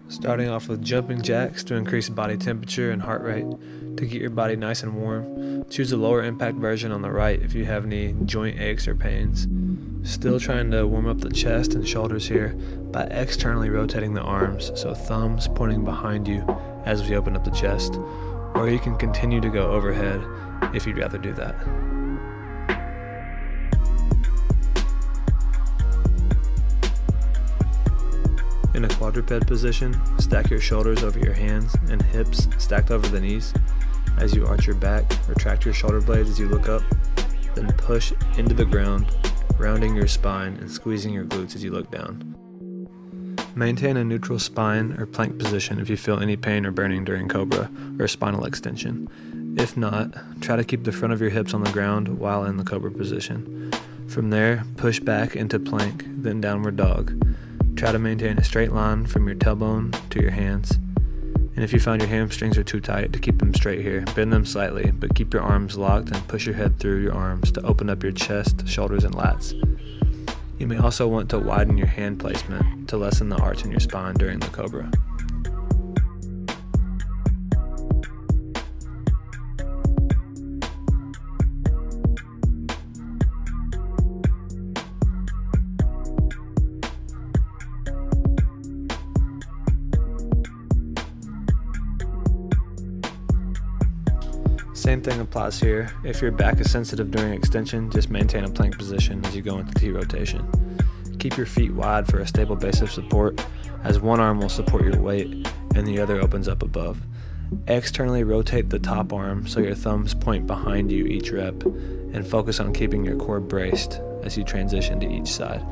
Starting off with jumping jacks to increase body temperature and heart rate. To get your body nice and warm, choose a lower impact version on the right if you have any joint aches or pains. Still trying to warm up the chest and shoulders here by externally rotating the arms, so thumbs pointing behind you as we open up the chest, or you can continue to go overhead if you'd rather do that. In a quadruped position, stack your shoulders over your hands and hips stacked over the knees. As you arch your back, retract your shoulder blades as you look up, then push into the ground, rounding your spine and squeezing your glutes as you look down. Maintain a neutral spine or plank position if you feel any pain or burning during Cobra or spinal extension. If not, try to keep the front of your hips on the ground while in the Cobra position. From there, push back into plank, then downward dog. Try to maintain a straight line from your tailbone to your hands. And if you find your hamstrings are too tight, to keep them straight here, bend them slightly, but keep your arms locked and push your head through your arms to open up your chest, shoulders, and lats. You may also want to widen your hand placement to lessen the arch in your spine during the Cobra. Same thing applies here. If your back is sensitive during extension, just maintain a plank position as you go into T rotation. Keep your feet wide for a stable base of support, as one arm will support your weight and the other opens up above. Externally rotate the top arm so your thumbs point behind you each rep, and focus on keeping your core braced as you transition to each side.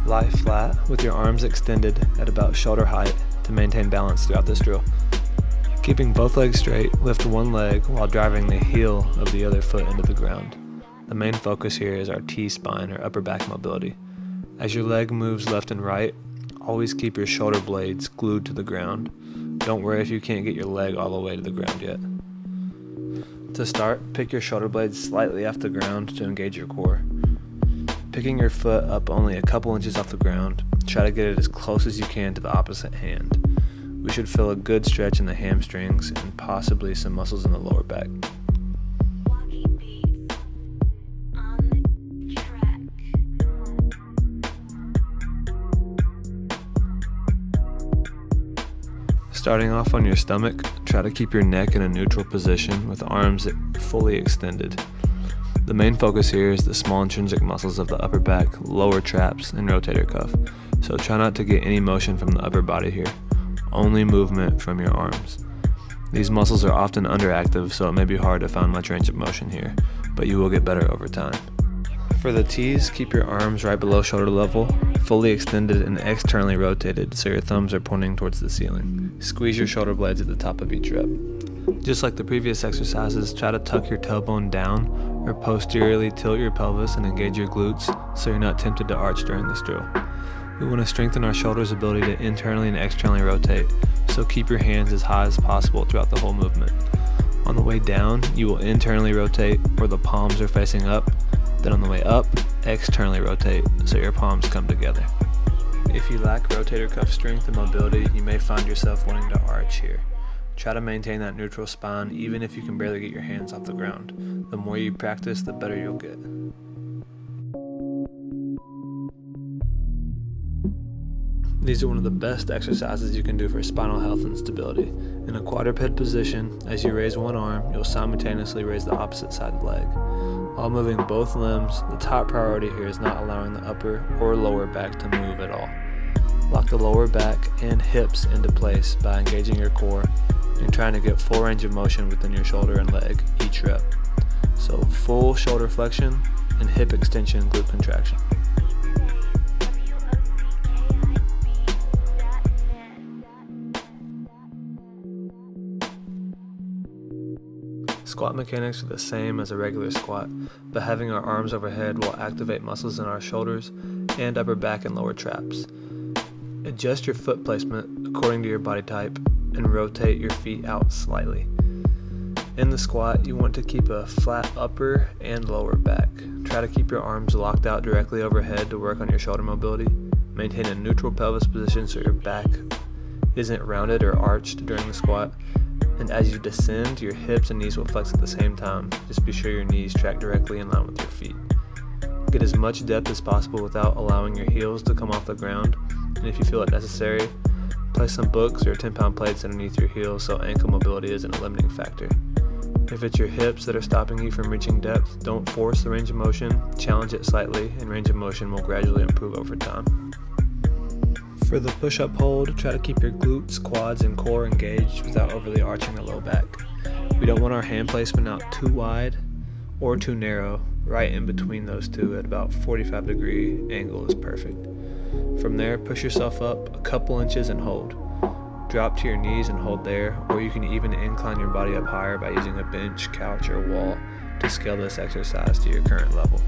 Lie flat with your arms extended at about shoulder height to maintain balance throughout this drill. Keeping both legs straight, lift one leg while driving the heel of the other foot into the ground. The main focus here is our T-spine or upper back mobility. As your leg moves left and right, always keep your shoulder blades glued to the ground. Don't worry if you can't get your leg all the way to the ground yet. To start, pick your shoulder blades slightly off the ground to engage your core. Picking your foot up only a couple inches off the ground, try to get it as close as you can to the opposite hand. We should feel a good stretch in the hamstrings and possibly some muscles in the lower back. Starting off on your stomach, try to keep your neck in a neutral position with arms fully extended. The main focus here is the small intrinsic muscles of the upper back, lower traps, and rotator cuff, so try not to get any motion from the upper body here, only movement from your arms. These muscles are often underactive, so it may be hard to find much range of motion here, but you will get better over time. For the T's, keep your arms right below shoulder level, fully extended and externally rotated so your thumbs are pointing towards the ceiling. Squeeze your shoulder blades at the top of each rep. Just like the previous exercises, try to tuck your tailbone down or posteriorly tilt your pelvis and engage your glutes so you're not tempted to arch during this drill. We want to strengthen our shoulders' ability to internally and externally rotate, so keep your hands as high as possible throughout the whole movement. On the way down, you will internally rotate where the palms are facing up, then on the way up, externally rotate so your palms come together. If you lack rotator cuff strength and mobility, you may find yourself wanting to arch here. Try to maintain that neutral spine even if you can barely get your hands off the ground. The more you practice, the better you'll get. These are one of the best exercises you can do for spinal health and stability. In a quadruped position, as you raise one arm, you'll simultaneously raise the opposite side leg. While moving both limbs, the top priority here is not allowing the upper or lower back to move at all. Lock the lower back and hips into place by engaging your core and trying to get full range of motion within your shoulder and leg each rep. So full shoulder flexion and hip extension, glute contraction. Squat mechanics are the same as a regular squat, but having our arms overhead will activate muscles in our shoulders and upper back and lower traps. Adjust your foot placement according to your body type and rotate your feet out slightly. In the squat, you want to keep a flat upper and lower back. Try to keep your arms locked out directly overhead to work on your shoulder mobility. Maintain a neutral pelvis position so your back isn't rounded or arched during the squat. And as you descend, your hips and knees will flex at the same time. Just be sure your knees track directly in line with your feet. Get as much depth as possible without allowing your heels to come off the ground. And if you feel it necessary, place some books or 10-pound plates underneath your heels so ankle mobility isn't a limiting factor. If it's your hips that are stopping you from reaching depth, don't force the range of motion, challenge it slightly, and range of motion will gradually improve over time. For the push-up hold, try to keep your glutes, quads, and core engaged without overly arching the low back. We don't want our hand placement out too wide or too narrow. Right in between those two at about 45-degree angle is perfect. From there, push yourself up a couple inches and hold. Drop to your knees and hold there, or you can even incline your body up higher by using a bench, couch, or wall to scale this exercise to your current level.